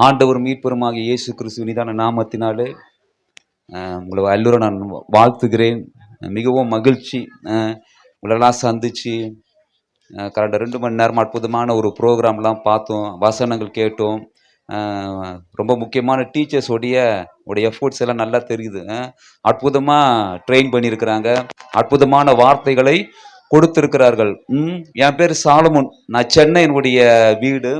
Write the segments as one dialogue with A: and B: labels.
A: ஆண்டவர் மீட்பெருமாகிய இயேசு கிறிஸ்துவின் இனிதான நாமத்தினாலே உங்களை எல்லோரும் நான் வாழ்த்துகிறேன். மிகவும் மகிழ்ச்சி உங்களெல்லாம் சந்திச்சு கரெக்டாக 2 மணி நேரம் அற்புதமான ஒரு ப்ரோக்ராம்லாம் பார்த்தோம், வசனங்கள் கேட்டோம். ரொம்ப முக்கியமான டீச்சர்ஸோடைய எஃபோர்ட்ஸ் எல்லாம் நல்லா தெரியுது. அற்புதமாக ட்ரெயின் பண்ணியிருக்கிறாங்க, அற்புதமான வார்த்தைகளை கொடுத்திருக்கிறார்கள். என் பேர் சாலமோன், நான் சென்னையினுடைய வீடு.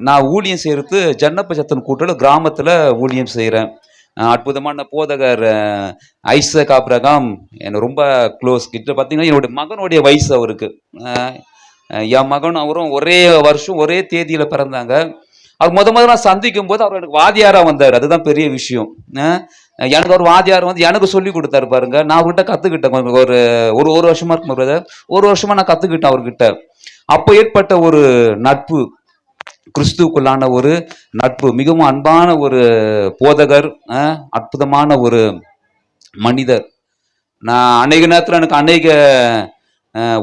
A: நான் ஊழியம் செய்கிறது ஜன்னப்ப சத்தன் கூட்டல் கிராமத்தில் ஊழியம் செய்கிறேன். அற்புதமான போதகர் ஐசக் ஆபிரகாம் எனக்கு ரொம்ப க்ளோஸ். கிட்ட பார்த்தீங்கன்னா என்னுடைய மகனுடைய வயசு அவருக்கு. என் மகனும் அவரும் ஒரே வருஷம் ஒரே தேதியில் பிறந்தாங்க. அவர் முதல்ல நான் சந்திக்கும் போது அவர் எனக்கு வாத்தியாராக வந்தார். அதுதான் பெரிய விஷயம். எனக்கு ஒரு வாத்தியார் வந்து எனக்கு சொல்லி கொடுத்தாரு பாருங்க. நான் அவர்கிட்ட கற்றுக்கிட்டேன். ஒரு வருஷமா இருக்கும் பிரதர், ஒரு வருஷமா நான் கற்றுக்கிட்டேன் அவர்கிட்ட. அப்போ ஏற்பட்ட ஒரு நட்பு, கிறிஸ்துவுக்குள்ளான ஒரு நட்பு. மிகவும் அன்பான ஒரு போதகர், அற்புதமான ஒரு மனிதர். நான் அநேக நேரத்தில் எனக்கு அநேக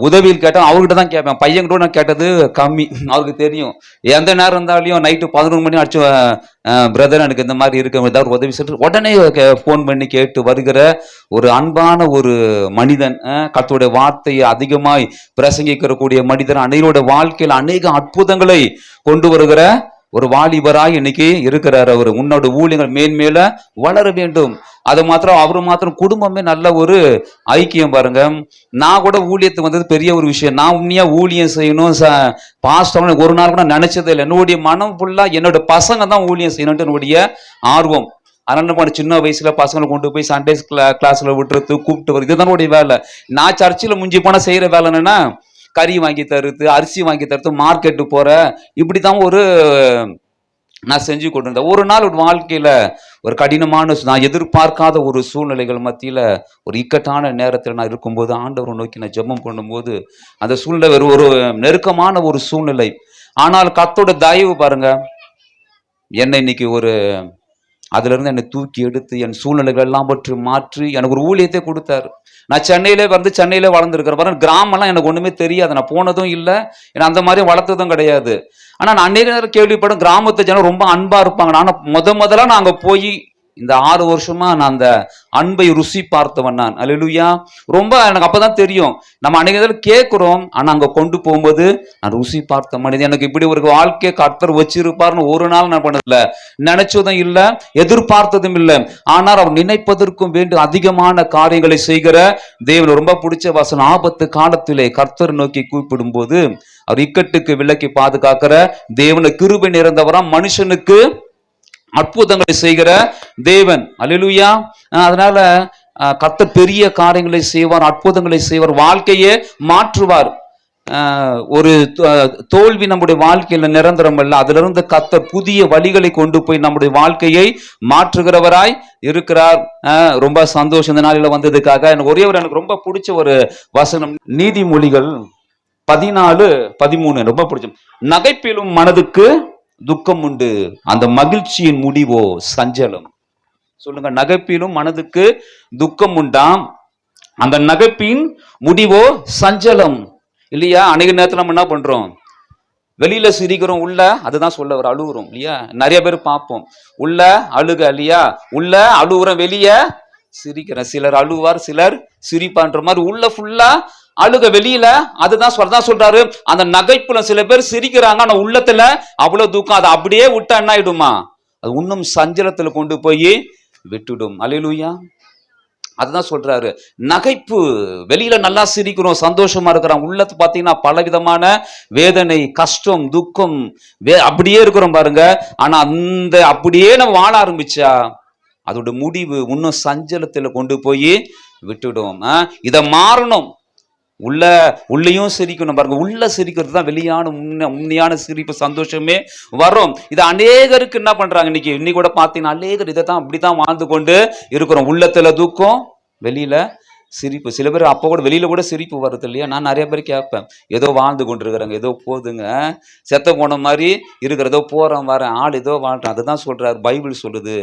A: உதவியில் கேட்டேன், அவர்கிட்ட தான் கேட்பேன். பையன்கிட்ட நான் கேட்டது கம்மி, அவருக்கு தெரியும். எந்த நேரம் இருந்தாலையும் நைட்டு 11 மணி அடிச்சு பிரதர் எனக்கு இந்த மாதிரி இருக்க ஏதாவது உதவி சொல்லிட்டு உடனே ஃபோன் பண்ணி கேட்டு வருகிற ஒரு அன்பான ஒரு மனிதன். கர்த்தருடைய வார்த்தையை அதிகமாய் பிரசங்கிக்கக்கூடிய மனிதன். அநேகரோட வாழ்க்கையில் அநேக அற்புதங்களை கொண்டு வருகிற ஒரு வாலிபராய் இன்னைக்கு இருக்கிறார். அவர் உன்னோட ஊழியங்கள் மேன்மேல வளர வேண்டும். அது மாத்திரம் அவரு மாத்திரம் குடும்பமே நல்ல ஒரு ஐக்கியம் பாருங்க. நான் கூட ஊழியத்துக்கு வந்தது பெரிய ஒரு விஷயம். நான் உண்மையா ஊழியம் செய்யணும் பாஸ்டர் ஒரு நாள் கூட நினைச்சதே இல்லை. என்னுடைய மனம் ஃபுல்லா என்னோட பசங்க தான் ஊழியம் செய்யணும்ட்டு என்னுடைய ஆர்வம். அதனால சின்ன வயசுல பசங்களை கொண்டு போய் சண்டேஸ் கிளாஸ்ல விட்டுறது, கூப்பிட்டு வருது, இதுதான் என்னுடைய வேலை. நான் சர்ச்சில் முஞ்சி போனா செய்யற வேலை என்னன்னா கறி வாங்கி தருது, அரிசி வாங்கி தருது, மார்க்கெட்டு போற, இப்படிதான் ஒரு நான் செஞ்சு கொண்டிருந்தேன். ஒரு நாள் ஒரு வாழ்க்கையில ஒரு கடினமான, நான் எதிர்பார்க்காத ஒரு சூழ்நிலைகள் மத்தியில ஒரு இக்கட்டான நேரத்தில் நான் இருக்கும்போது ஆண்டவரை நோக்கி நான் ஜெபம் பண்ணும்போது அந்த சூழ்நிலை ஒரு நெருக்கமான ஒரு சூழ்நிலை. ஆனால் கர்த்தரோட தயவு பாருங்க, என்னை இன்னைக்கு அதுல இருந்து என்னை தூக்கி எடுத்து என் சூழ்நிலைகள் எல்லாம் பற்றி மாற்றி எனக்கு ஒரு ஊழியத்தை கொடுத்தாரு. நான் சென்னையிலே வளர்ந்துருக்கிறேன் பாருங்க. கிராமம்லாம் எனக்கு ஒண்ணுமே தெரியாது, நான் போனதும் இல்லை, ஏன்னா அந்த மாதிரி வளர்த்ததும் கிடையாது. ஆனா நான் அன்றைய நேரம் கேள்விப்படும் கிராமத்து ஜனம் ரொம்ப அன்பா இருப்பாங்க. ஆனா முதல்ல நான் அங்க போய் இந்த 6 வருஷமா நான் அந்த அன்பை ருசி பார்த்தவன் நான். அல்லேலூயா. ரொம்ப எனக்கு அப்பதான் தெரியும், நம்ம அன்றைய நேரம் கேட்கிறோம், ஆனா அங்க கொண்டு போகும்போது நான் ருசி பார்த்த மனிதன். எனக்கு இப்படி ஒரு வாழ்க்கையை கர்த்தர் வச்சிருப்பார்னு ஒரு நாள் நான் பண்ணதில்ல, நினைச்சதும் இல்லை, எதிர்பார்த்ததும் இல்லை. ஆனால் அவர் நினைப்பதற்கும் வேண்டும் அதிகமான காரியங்களை செய்கிற தேவன். ரொம்ப பிடிச்ச வசனம், ஆபத்து காலத்திலே கர்த்தர் நோக்கி கூப்பிடும் போது அவர் இக்கட்டுக்கு விலக்கி பாதுகாக்கிற தேவன, கிருபை நிறைந்தவரா, மனுஷனுக்கு அற்புதங்களை செய்கிற தேவன். அல்லேலூயா. அதனால கர்த்தர் பெரிய காரியங்களை செய்வார், அற்புதங்களை செய்வார், வாழ்க்கையே மாற்றுவார். ஒரு தோல்வி நம்முடைய வாழ்க்கையில நிரந்தரம் அல்ல, அதுல இருந்து கர்த்தர் புதிய வழிகளை கொண்டு போய் நம்முடைய வாழ்க்கையை மாற்றுகிறவராய் இருக்கிறார். ரொம்ப சந்தோஷம் இந்த நாளில வந்ததுக்காக. எனக்கு ரொம்ப பிடிச்ச ஒரு வசனம், நீதிமொழிகள் 14:13 ரொம்ப பிடிச்ச. நகைப்பிலும் மனதுக்கு துக்கம் உண்டு, அந்த மகிழ்ச்சியின் முடிவோ சஞ்சலம். சொல்லுங்க, நகைப்பிலும் மனதுக்கு துக்கம் உண்டாம், அந்த நகைப்பின் முடிவோ சஞ்சலம். இல்லையா? அநேக நேரத்தில் நம்ம என்ன பண்றோம், வெளியில சிரிக்கிறோம், உள்ள அதுதான் சொல்ல வர அழுகுறோம். இல்லையா? நிறைய பேர் பார்ப்போம், உள்ள அழுக, இல்லையா? உள்ள அழுகுறோம், வெளிய சிரிக்கிறேன். சிலர் அழுவார், சிலர் சிரிப்பான்ற மாதிரி உள்ள ஃபுல்லா அழுக, வெளியில அதுதான் சொல்றாரு. அந்த நகைப்புல சில பேர் சிரிக்கிறாங்க, ஆனா உள்ளத்துல அவ்வளவு தூக்கம். அதை அப்படியே விட்டா என்ன ஆயிடுமா, அது இன்னும் சஞ்சலத்துல கொண்டு போய் விட்டுடும். அல்லேலூயா. அதுதான் சொல்றாரு. நகைப்பு, வெளியில நல்லா சிரிக்கிறோம், சந்தோஷமா இருக்கிறோம், உள்ளத்து பாத்தீங்கன்னா பலவிதமான வேதனை, கஷ்டம், துக்கம், அப்படியே இருக்கிறோம் பாருங்க. ஆனா அந்த அப்படியே நம்ம வாழ ஆரம்பிச்சா அதோட முடிவு இன்னும் சஞ்சலத்துல கொண்டு போய் விட்டுடும். இத மாறணும். உள்ளேயும் சிரிக்கணும் பாருங்க. உள்ள சிரிக்கிறது தான் வெளியான உண்மையான சிரிப்பு, சந்தோஷமே வரும். இது அநேகருக்கு என்ன பண்றாங்க, இன்னைக்கு கூட பாத்தீங்கன்னா அநேகர் இதை தான் அப்படித்தான் வாழ்ந்து கொண்டு இருக்கிறோம். உள்ளத்துல துக்கம், வெளியில சிரிப்பு. சில பேர் அப்போ கூட வெளியில கூட சிரிப்பு வருது, இல்லையா? நான் நிறைய பேர் கேட்பேன், ஏதோ வாழ்ந்து கொண்டு இருக்கிறாங்க, ஏதோ போதுங்க, செத்த போன மாதிரி இருக்கிறதோ, போறேன் வரேன், ஆள் ஏதோ வாழ்றேன். அதுதான் சொல்றாரு, பைபிள் சொல்லுது,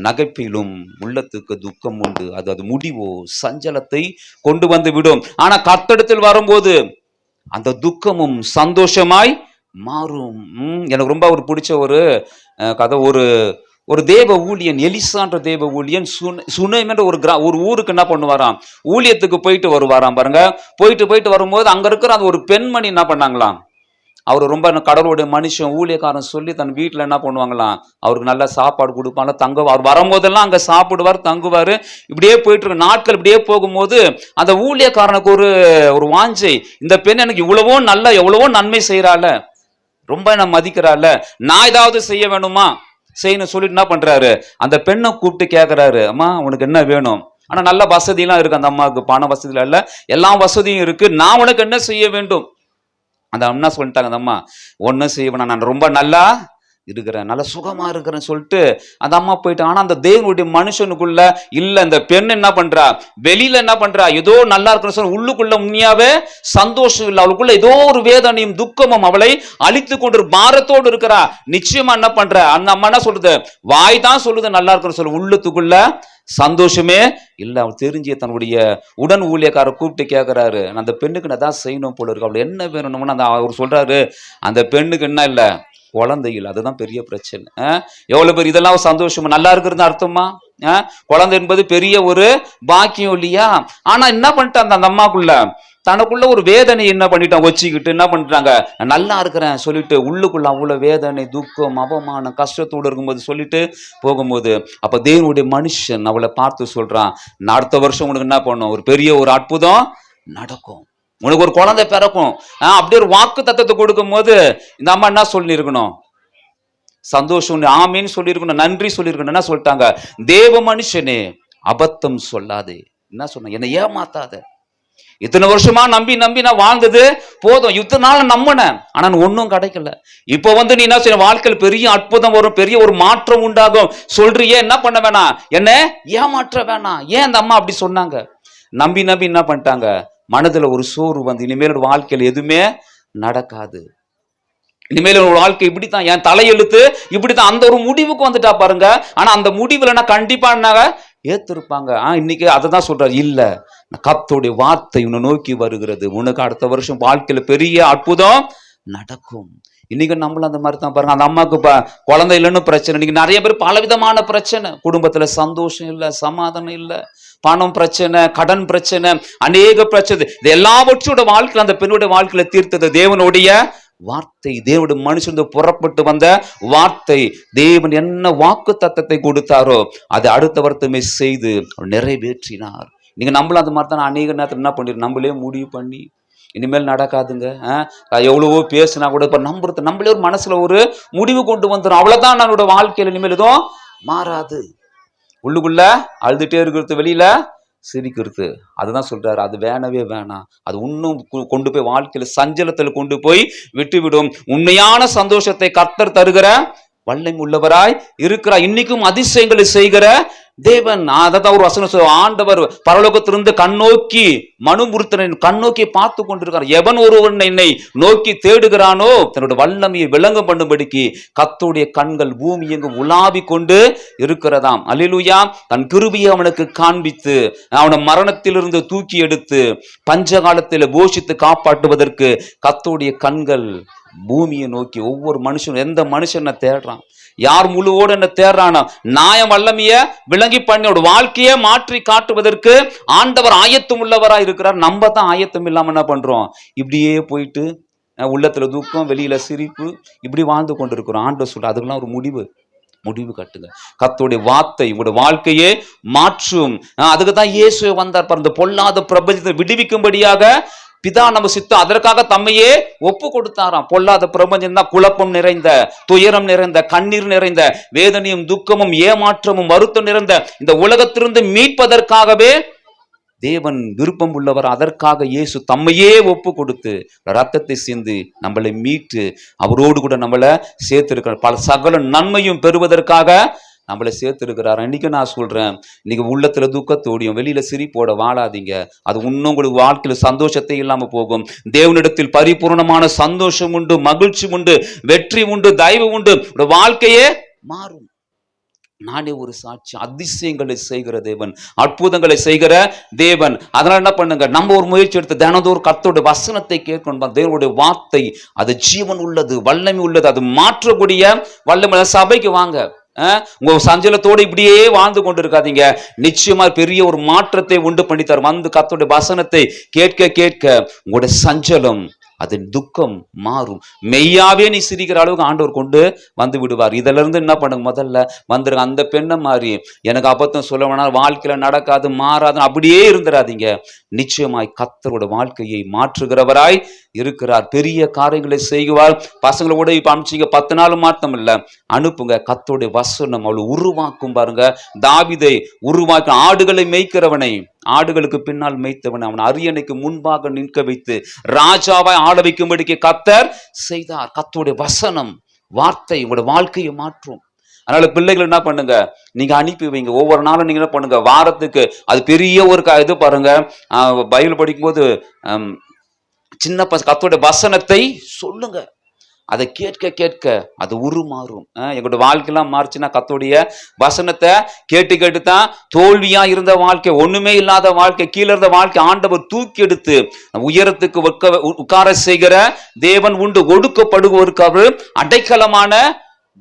A: நகைப்பிலும் உள்ளத்துக்கு துக்கம் உண்டு, அது முடிவோ சஞ்சலத்தை கொண்டு வந்து விடும். ஆனா கர்த்தரிடத்தில் வரும்போது அந்த துக்கமும் சந்தோஷமாய் மாறும். எனக்கு ரொம்ப அவர் பிடிச்ச ஒரு கதை. ஒரு ஒரு தேவ ஊழியன், எலிசான்ற தேவ ஊழியன் சுனேம்ன்ற ஒரு ஊருக்கு என்ன பண்ணுவாராம், ஊழியத்துக்கு போயிட்டு வருவாராம் பாருங்க. போயிட்டு வரும்போது அங்க இருக்கிற அந்த ஒரு பெண்மணி என்ன பண்ணாங்களாம், அவர் ரொம்ப கடவுளுடைய மனுஷன் ஊழியக்காரன் சொல்லி தன் வீட்டில் என்ன பண்ணுவாங்களாம், அவருக்கு நல்லா சாப்பாடு கொடுப்பாங்க, அவர் வரும்போதெல்லாம் அங்கே சாப்பிடுவார், தங்குவார். இப்படியே போயிட்டு இருக்க நாட்கள். இப்படியே போகும்போது அந்த ஊழியக்காரனுக்கு ஒரு ஒரு வாஞ்சை, இந்த பெண் எனக்கு இவ்வளவோ நல்ல எவ்வளவோ நன்மை செய்யறாள், ரொம்ப என்ன மதிக்கிறாள், நான் ஏதாவது செய்ய வேணுமா செய்யணும் சொல்லிட்டு என்ன பண்றாரு, அந்த பெண்ணை கூப்பிட்டு கேட்கிறாரு, அம்மா உனக்கு என்ன வேணும்? ஆனா நல்ல வசதியெல்லாம் இருக்கு அந்த அம்மாவுக்கு, பண வசதியில இல்ல, எல்லா வசதியும் இருக்கு, நான் உனக்கு என்ன செய்ய வேண்டும்? அந்த அம்மா சொல்லிட்டாங்க, அந்த அம்மா ஒன்னும் செய்ய வேணாம், நான் ரொம்ப நல்லா இருக்கிறேன், நல்ல சுகமா இருக்கிறேன்னு சொல்லிட்டு அந்த அம்மா போயிட்டாங்க. ஆனா அந்த தேவனுடைய மனுஷனுக்குள்ள இல்ல, இந்த பெண் என்ன பண்றா, வெளியில என்ன பண்றா, ஏதோ நல்லா இருக்குன்னு சொல்லி உள்ளுக்குள்ள உண்மையாவே சந்தோஷம் இல்லை, அவளுக்குள்ள ஏதோ ஒரு வேதனையும் துக்கமும் அவளை அழித்து கொண்டு பாரத்தோடு இருக்கிறா. நிச்சயமா என்ன பண்ற, அந்த அம்மா என்ன சொல்றது, வாய் தான் சொல்லுது நல்லா இருக்குன்னு சொல்லி, உள்ளத்துக்குள்ள சந்தோஷமே இல்ல. அவர் தெரிஞ்சு தன்னுடைய உடன் ஊழியக்கார கூப்பிட்டு கேட்கிறாரு, அந்த பெண்ணுக்கு நான் தான் செய்யணும் போல இருக்கு, அவள் என்ன வேணும்னு அந்த அவர் சொல்றாரு, அந்த பெண்ணுக்கு என்ன இல்லை, குழந்தைகள். அதுதான் பெரிய பிரச்சனை. எவ்வளவு பேர் இதெல்லாம் சந்தோஷமா நல்லா இருக்கிறது அர்த்தமா? குழந்தை என்பது பெரிய ஒரு பாக்கியம் இல்லையா? ஆனா என்ன பண்ணிட்டாங்க அந்த அம்மாக்குள்ள, தனக்குள்ள ஒரு வேதனை என்ன பண்ணிட்டாங்க வச்சுக்கிட்டு என்ன பண்ணிட்டாங்க, நல்லா இருக்கிறேன் சொல்லிட்டு உள்ளுக்குள்ள அவ்வளவு வேதனை துக்கம் அவமானம் கஷ்டத்தோடு இருக்கும்போது சொல்லிட்டு போகும்போது, அப்ப தேவனுடைய மனுஷன் அவளை பார்த்து சொல்றான், அடுத்த வருஷம் உனக்கு என்ன பண்ணும், ஒரு பெரிய ஒரு அற்புதம் நடக்கும், உனக்கு ஒரு குழந்தை பிறக்கும். அப்படியே ஒரு வாக்கு தத்தத்தை கொடுக்கும் போது இந்த அம்மா என்ன சொல்லி இருக்கணும், சந்தோஷம் ஆமீன்னு சொல்லியிருக்கணும், நன்றி சொல்லியிருக்கணும். என்ன சொல்லிட்டாங்க, தேவ மனுஷனே அபத்தம் சொல்லாதே, என்ன சொன்ன, என்னை ஏமாத்தாத, இத்தனை வருஷமா நம்பி நான் வாழ்ந்தது போதும், இத்தனை நாள் நம்பினேன், ஆனா ஒன்னும் கிடைக்கல, இப்ப நீ என்ன செய்ய, வாழ்க்கையில் பெரிய அற்புதம் வரும், பெரிய ஒரு மாற்றம் உண்டாகும் சொல்றியே, என்ன பண்ண வேணாம், என்ன ஏமாற்ற வேணாம். ஏன் அந்த அம்மா அப்படி சொன்னாங்க, நம்பி என்ன பண்ணிட்டாங்க, மனதுல ஒரு சோறு இனிமேல் வாழ்க்கையில் எதுவுமே நடக்காது, இனிமேல் ஒரு வாழ்க்கை இப்படித்தான், என் தலையெழுத்து இப்படித்தான், அந்த ஒரு முடிவுக்கு வந்துட்டா பாருங்க. ஆனா அந்த முடிவுல கண்டிப்பா ஏத்திருப்பாங்க. இன்னைக்கு அதை தான் சொல்றாரு, இல்ல கர்த்தருடைய வார்த்தை உன்னை நோக்கி வருகிறது, உனக்கு அடுத்த வருஷம் வாழ்க்கையில பெரிய அற்புதம் நடக்கும். இன்னைக்கு நம்மளும் அந்த மாதிரி தான் பாருங்க. அந்த அம்மாவுக்கு குழந்தை இல்லைன்னு பிரச்சனை, இன்னைக்கு நிறைய பேர் பலவிதமான பிரச்சனை, குடும்பத்துல சந்தோஷம் இல்லை, சமாதானம் இல்லை, பணம் பிரச்சனை, கடன் பிரச்சனை, அநேக பிரச்சனை. இது எல்லாவற்றோட வாழ்க்கையில் அந்த பெண்ணுடைய வாழ்க்கையில தீர்த்தது தேவனுடைய வார்த்தை, தேவனுடைய மனுஷன் புறப்பட்டு வந்த வார்த்தை. தேவன் என்ன வாக்கு தத்தத்தை கொடுத்தாரோ அதை அடுத்த வருத்தமே செய்து நிறைவேற்றினார். நீங்க நம்மளும் அந்த மாதிரி தான் அநேக நேரத்தில் என்ன பண்ணிரு, நம்மளே முடிவு பண்ணி இனிமேல் நடக்காதுங்க, எவ்வளவோ பேசினா கூட இப்ப நம்மளே ஒரு மனசுல ஒரு முடிவு கொண்டு வந்துடும், அவ்வளவுதான் நம்மளோட வாழ்க்கையில இனிமேல் எதுவும் மாறாது. உள்ளுக்குள்ள அழுதுட்டே இருக்கிறது, வெளியில சிரிக்கிறது. அதுதான் சொல்றாரு, அது வேணவே வேணாம், அது இன்னும் கொண்டு போய் வாழ்க்கையில சஞ்சலத்தில் கொண்டு போய் விட்டுவிடும். உண்மையான சந்தோஷத்தை கர்த்தர் தருகிற வல்லமை உள்ளவராய் இருக்கிறார். இன்னைக்கும் அதிசயங்களை செய்கிற தேவன். அதான் ஒரு வசனம், ஆண்டவர் பரலோகத்திலிருந்து கண்ணோக்கி மனுபுத்திரனை கண்ணோக்கி பார்த்து கொண்டிருக்கிறார். எவன் ஒருவன் என்னை நோக்கி தேடுகிறானோ தன்னுடைய வல்லமையை விளங்க பண்ணும்படிக்கு கர்த்தருடைய கண்கள் பூமி எங்கும் உலாவி கொண்டு இருக்கிறதாம். அல்லேலூயா. தன் கிருபையை அவனுக்கு காண்பித்து அவனை மரணத்திலிருந்து தூக்கி எடுத்து பஞ்ச காலத்தில் போஷித்து காப்பாற்றுவதற்கு கர்த்தருடைய கண்கள் பூமியை நோக்கி ஒவ்வொரு மனுஷனும், எந்த மனுஷனை தேடுறான், யார் முழுவோடு என்ன தேடுறானோ நியாயம் வல்லமைய விளங்கி பண்ணி வாழ்க்கையை மாற்றி காட்டுவதற்கு ஆண்டவர் ஆயத்தம் உள்ளவராய் இருக்கிறார். நம்ம தான் ஆயத்தம் இல்லாம என்ன பண்றோம், இப்படியே போயிட்டு உள்ளத்துல துக்கம் வெளியில சிரிப்பு இப்படி வாழ்ந்து கொண்டிருக்கிறோம். ஆண்டவர் சொல்ற அதுக்கெல்லாம் ஒரு முடிவு கட்டுங்க. கர்த்தருடைய வார்த்தை உங்களுடைய வாழ்க்கையே மாற்றும். அதுக்கு தான் இயேசு வந்தார். அந்த பொல்லாத பிரபஞ்சத்தை விடுவிக்கும்படியாக பிதா நம்ம சித்தம் அதற்காக தம்மையே ஒப்பு கொடுத்தாராம். பொல்லாத பிரபஞ்சம் தான் குழப்பம் நிறைந்த, துயரம் நிறைந்த, கண்ணீர் நிறைந்த, வேதனையும் துக்கமும் ஏமாற்றமும் வருத்தம் நிறைந்த இந்த உலகத்திலிருந்து மீட்பதற்காகவே தேவன் விருப்பம் உள்ளவர். அதற்காக இயேசு தம்மையே ஒப்பு கொடுத்து ரத்தத்தை சிந்தி நம்மளை மீட்டு அவரோடு கூட நம்மளை சேர்த்திருக்கிறார். பல சகல நன்மையும் பெறுவதற்காக நம்மளை சேர்த்திருக்கிறார். இன்னைக்கு நான் சொல்றேன், இன்னைக்கு உள்ளத்துல துக்கத்தோடியும் வெளியில சிரிப்போட வாழாதீங்க. அது இன்னும் உங்களுக்கு வாழ்க்கையில சந்தோஷத்தை இல்லாம போகும். தேவனிடத்தில் பரிபூர்ணமான சந்தோஷம் உண்டு, மகிழ்ச்சி உண்டு, வெற்றி உண்டு, தயவு உண்டு, வாழ்க்கையே மாறும். நானே ஒரு சாட்சி. அதிசயங்களை செய்கிற தேவன், அற்புதங்களை செய்கிற தேவன். அதனால என்ன பண்ணுங்க, நம்ம ஒரு முயற்சி எடுத்து தினந்தோறும் கர்த்தருடைய வசனத்தை கேட்கணும். தேவனுடைய வார்த்தை அது ஜீவன் உள்ளது, வல்லமை உள்ளது, அது மாற்றக்கூடிய வல்லமை. சபைக்கு வாங்க. உங்க சஞ்சலத்தோடு இப்படியே வாழ்ந்து கொண்டு இருக்காதீங்க. நிச்சயமா பெரிய ஒரு மாற்றத்தை உண்டு பண்ணி தரும். வந்து கர்த்தருடைய வசனத்தை கேட்க கேட்க உங்களுடைய சஞ்சலம், அதன் துக்கம் மாறும். மெய்யாவே நீ சிரிக்கிற அளவுக்கு ஆண்டவர் கொண்டு வந்து விடுவார். இதுல இருந்து என்ன பண்ணுங்க, முதல்ல வந்துருங்க. அந்த பெண்ணை மாறி எனக்கு அபத்தம் சொல்ல வேணாம், வாழ்க்கையில நடக்காது மாறாது அப்படியே இருந்துடாதீங்க. நிச்சயமாய் கர்த்தரோட வாழ்க்கையை மாற்றுகிறவராய் இருக்கிறார். பெரிய காரியங்களை செய்வார். பசங்களை கூட இப்ப அனுப்பிச்சிங்க, 10 நாள் மாற்றம் இல்ல, அனுப்புங்க. கர்த்தருடைய வசனம் அவளை உருவாக்கும். பாருங்க, தாவீதை உருவாக்க, ஆடுகளை மேய்க்கிறவனை, ஆடுகளுக்கு பின்னால் மேய்த்தவன், அவன் அரியணைக்கு முன்பாக நிற்க வைத்து ராஜாவாய் ஆள வைக்கும்படிக்கு கர்த்தர் செய்தார். கர்த்தருடைய வசனம், வார்த்தை உங்களோட வாழ்க்கையை மாற்றும். அதனால பிள்ளைகள் என்ன பண்ணுங்க, நீங்க அனுப்பி வைங்க. ஒவ்வொரு நாளும் நீங்க என்ன பண்ணுங்க, வாரத்துக்கு அது பெரிய ஒரு இது பாருங்க. பைபிள் படிக்கும்போது சின்ன கர்த்தருடைய வசனத்தை சொல்லுங்க. அதை கேட்க கேட்க அது உருமாறும். எங்களோட வாழ்க்கையெல்லாம் மாறுச்சுன்னா கர்த்தருடைய வசனத்தை கேட்டு கேட்டு தான். தோல்வியா இருந்த வாழ்க்கை, ஒண்ணுமே இல்லாத வாழ்க்கை, கீழே இருந்த வாழ்க்கை ஆண்டவர் தூக்கி எடுத்து உயரத்துக்கு உட்கார செய்கிற தேவன் உண்டு. ஒடுக்கப்படுவோருக்கு அவர் அடைக்கலமான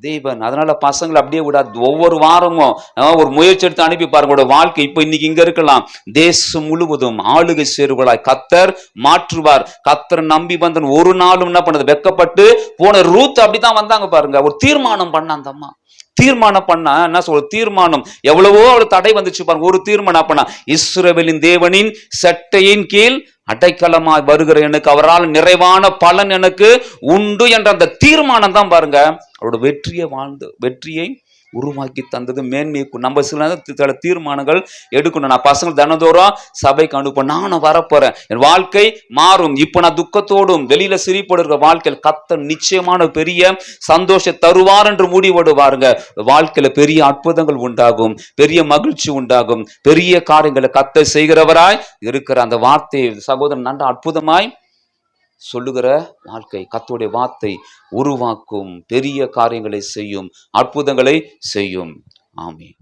A: தேவன். அதனால பசங்களை அப்படியே விடாது. ஒவ்வொரு வாரமும் ஒரு முயற்சி எடுத்து அனுப்பி பாருங்க. வாழ்க்கை இப்ப இன்னைக்கு இங்க இருக்கலாம், தேசம் முழுவதும் ஆளுகை சேருவலாய் கர்த்தர் மாற்றுவார். கர்த்தர் நம்பி வந்தன் ஒரு நாளும் என்ன பண்ணது, வெக்கப்பட்டு போன. ரூத் அப்படித்தான் வந்தாங்க பாருங்க. ஒரு தீர்மானம் பண்ண அந்த அம்மா, தீர்மானம் பண்ண என்ன சொல்ற, தீர்மானம் எவ்வளவோ அவளுக்கு தடை வந்துச்சு பாருங்க. ஒரு தீர்மானம் பண்ண, இஸ்ரவேலின் தேவனின் சட்டையின் கீழ் அடைக்கலமாய் வருகிற எனக்கு அவரால் நிறைவான பலன் எனக்கு உண்டு என்ற அந்த தீர்மானம் தான் பாருங்க அவரோட வெற்றியை உருவாக்கி தந்தது. மேன்மையை நம்ம சில தீர்மானங்கள் எடுக்கணும். நான் பசங்க தினந்தோறும் சபைக்கு அனுப்ப, நானும் வரப்போறேன், என் வாழ்க்கை மாறும். இப்ப நான் துக்கத்தோடும் வெளியில சிரிப்படுகிற வாழ்க்கையில் கர்த்தர் நிச்சயமான பெரிய சந்தோஷம் தருவார் என்று முடிவெடுவாருங்க. வாழ்க்கையில பெரிய அற்புதங்கள் உண்டாகும், பெரிய மகிழ்ச்சி உண்டாகும், பெரிய காரியங்களை கர்த்தர் செய்கிறவராய் இருக்கிற அந்த வார்த்தையை சகோதரன் நன்ற அற்புதமாய் சொல்லுகிற வாழ்க்கை. கர்த்தருடைய வார்த்தை உருவாக்கும், பெரிய காரியங்களை செய்யும், அற்புதங்களை செய்யும். ஆமென்.